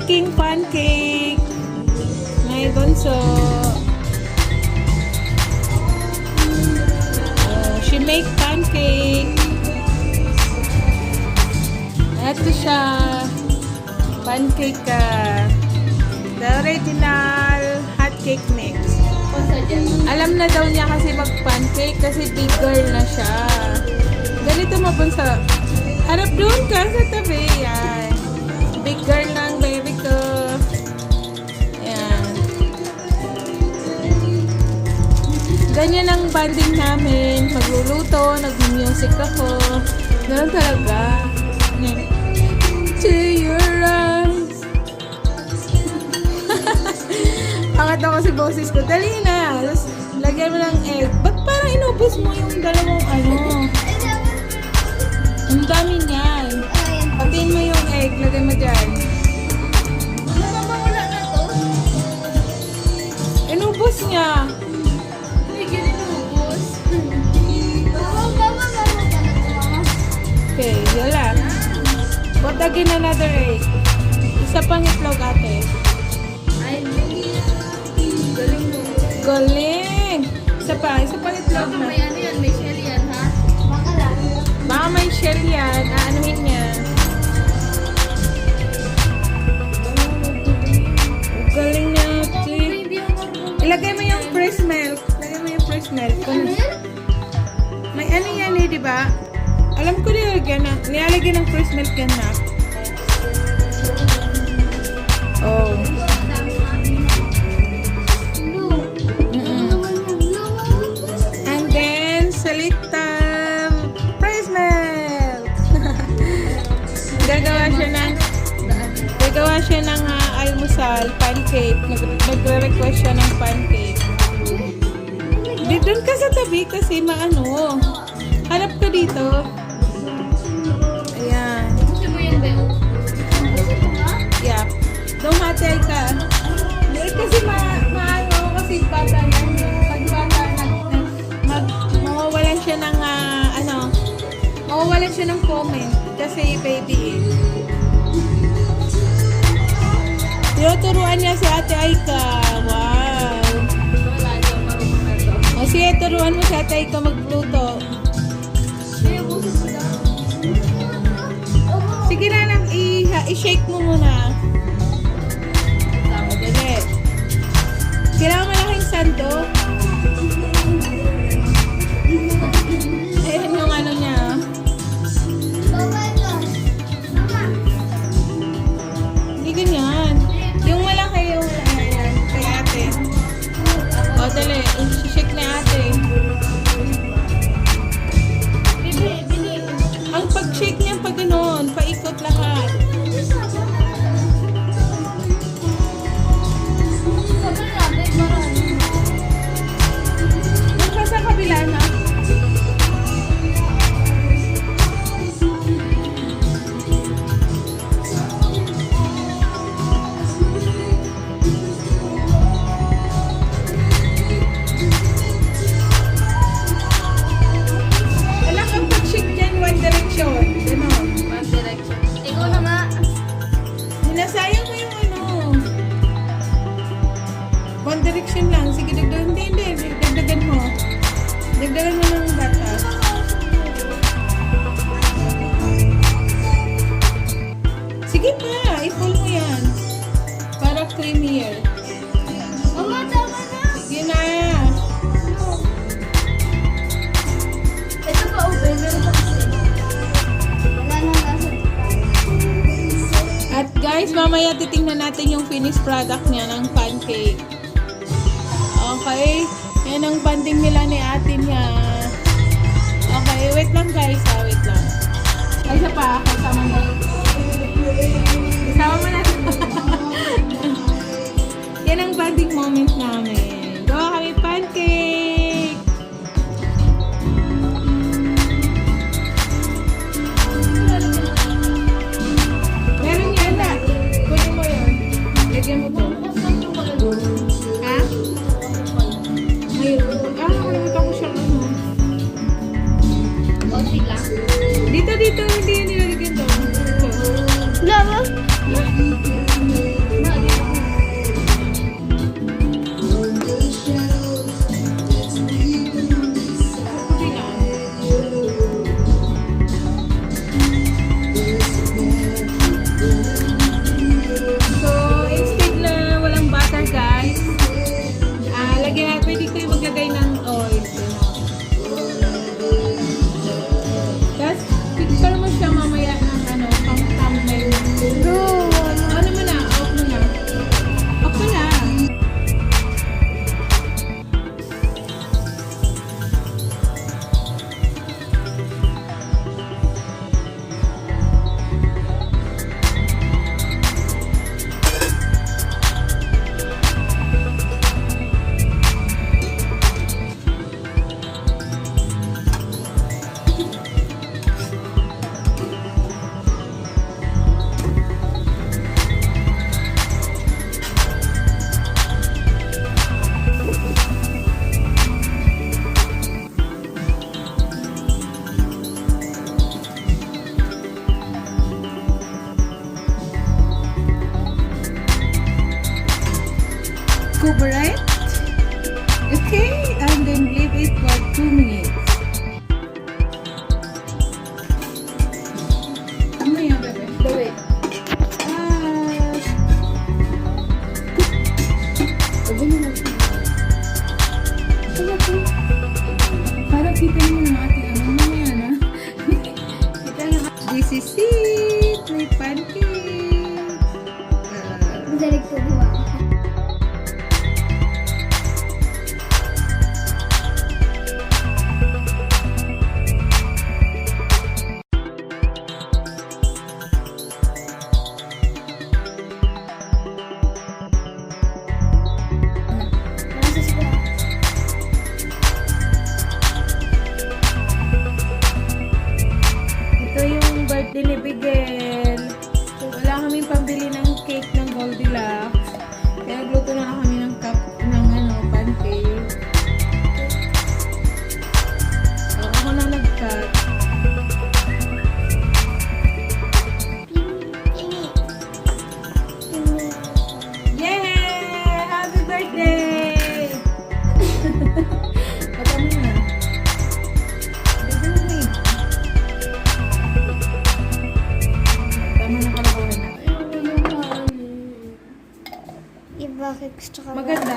making pancake. My bunso. She make pancake. Ito siya. Pancake the original hot cake mix. Alam na daw niya kasi mag-pancake kasi big girl na siya. Ganito mabunso. Harap doon ka sa tabi. Yan. Big girl ng baby ko. Yan. Ganyan ang banding namin. Magluluto, nag-music ako. Ganun talaga. To your eyes. Pangat ako si boses ko. Dali na. Tapos, lagyan mo ng egg. Ba't parang inubos mo yung dalawang ano? Ang dami niyan. Patiin mo yung egg. Lagay mo dyan. Wala na to. Inubos niya. Hindi ginubos. Okay, yun lang. Put again another egg. Isa pang itlog ate. Ay, galing mo. Galing! Isa pang itlog Baka na. may ano yan, may shell yan, ha? Baka lang. Baka may shell yan. Aanuhin niya. Galing niya ate. Ilagay mo yung fresh milk. Ilagay mo yung fresh milk. May ano yan eh, di ba? Alam ko nilalagyan ng fresh milk yan na. Oh. And then, select fresh milk. Gagawa siya ng almusal, pancake. Nagre-request siya ng pancake. Di doon ka sa tabi kasi maano. Harap ka dito. Ayan. Gusto mo yan, Beo? Gusto mo nga? Yeah. Dumatay ka. Kasi maano kasi bata yan. Pag bata mawawalan siya ng mawawalan siya ng comment kasi baby. Tinuturuan niya si Ate Aika. Wow. Wala niyo, marunong na to. O sige, turuan mo si Ate Aika magluto. Sige na lang, i-shake mo muna. Dali. Kailangan malaking sando. Ayan yung ano niya. Hindi ganyan. Yung malaki. Ayan. Kay ate. O, dali. I-shake na ate. Ang pag-shake niya pag gano'n, paikot lahat. Nasa sa kabila na. Wala kang pag-shake dyan, one direction. Ganon. One direction. Ikaw na nga. Minasayang ko yung ano. One direction lang. Sige, dagdagan. Hindi. Dagdagan mo. Dagdagan mo ng gatas. Sige pa. I-pull mo yan. Para creamier. Mama, tama na. Sige na. Ito pa, open. Meron pa kasi. Wala nang lasa. At guys, mamaya titingnan natin yung finished product niya ng pancake. Okay. Yan ang banding nila ni ate niya. Okay, wait lang guys ha. Wait lang. Ay, isa pa. Kasama mo. Kasama mo na. Yan ang banding moment namin. Gawa kami pancake. Meron yan na. Kunin mo yun. Lagyan mo to. Ha? Ngayon. Nakalimutan ko siyang ano. Konti lang. Dito. Hindi yan nilagyan to. Lava? Isipan mo ng ating ano mo yan, ha? Kita nga. This is it! May pancake! Magaling ko, di ba? Ito yung birthday ni Bigel. Wala kaming pambili ng cake ng Goldilocks. Kaya nagluto na lang kami ng cup ng pancake. So, ako na nag-cut. Yay! Happy birthday! Pata mo na. Bigyan mo na yun. Tama na kalakuhan na. Iba, gusto ka ba? Maganda.